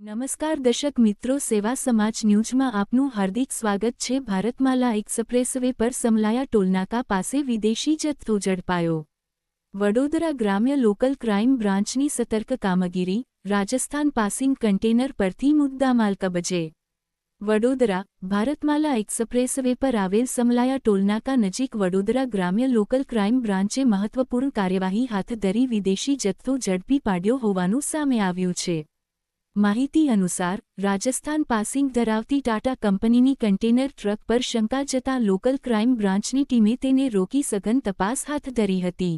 નમસ્કાર દર્શક મિત્રો, સેવા સમાજ ન્યૂઝમાં આપનું હાર્દિક સ્વાગત છે। ભારતમાલા એક્સપ્રેસવે પર સમલાયા ટોલનાકા પાસે વિદેશી જથ્થો ઝડપાયો। વડોદરા ગ્રામ્ય લોકલ ક્રાઇમ બ્રાન્ચની સતર્ક કામગીરી, રાજસ્થાન પાસિંગ કન્ટેનર પરથી મુદ્દામાલ કબજે। વડોદરા ભારતમાલા એક્સપ્રેસવે પર આવેલ સમલાયા ટોલનાકા નજીક વડોદરા ગ્રામ્ય લોકલ ક્રાઇમ બ્રાન્ચે મહત્વપૂર્ણ કાર્યવાહી હાથ ધરી વિદેશી જથ્થો ઝડપી પાડ્યો હોવાનું સામે આવ્યું છે। માહિતી અનુસાર, રાજસ્થાન પાસિંગ ધરાવતી ટાટા કંપનીની કન્ટેનર ટ્રક પર શંકા જતાં લોકલ ક્રાઇમ બ્રાન્ચની ટીમે તેને રોકી સઘન તપાસ હાથ ધરી હતી।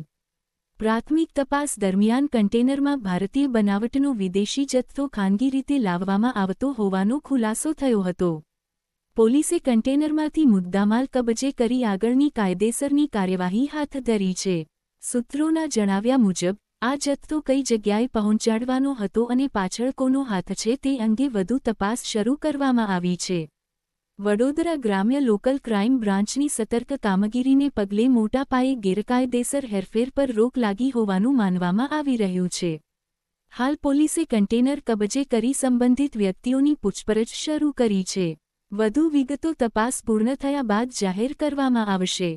પ્રાથમિક તપાસ દરમિયાન કન્ટેનરમાં ભારતીય બનાવટનો વિદેશી જથ્થો ખાનગી રીતે લાવવામાં આવતો હોવાનો ખુલાસો થયો હતો। પોલીસે કન્ટેનરમાંથી મુદ્દામાલ કબજે કરી આગળની કાયદેસરની કાર્યવાહી હાથ ધરી છે। સૂત્રોના જણાવ્યા મુજબ, આ જથ્થો કઈ જગ્યાએ પહોંચાડવાનો હતો અને પાછળ કોનો હાથ છે તે અંગે વધુ તપાસ શરૂ કરવામાં આવી છે। વડોદરા ગ્રામ્ય લોકલ ક્રાઇમ બ્રાન્ચની સતર્ક કામગીરીને પગલે મોટા પાયે ગેરકાયદેસર હેરફેર પર રોક લાગી હોવાનું માનવામાં આવી રહ્યું છે। હાલ પોલીસે કન્ટેનર કબજે કરી સંબંધિત વ્યક્તિઓની પૂછપરછ શરૂ કરી છે। વધુ વિગતો તપાસ પૂર્ણ થયા બાદ જાહેર કરવામાં આવશે।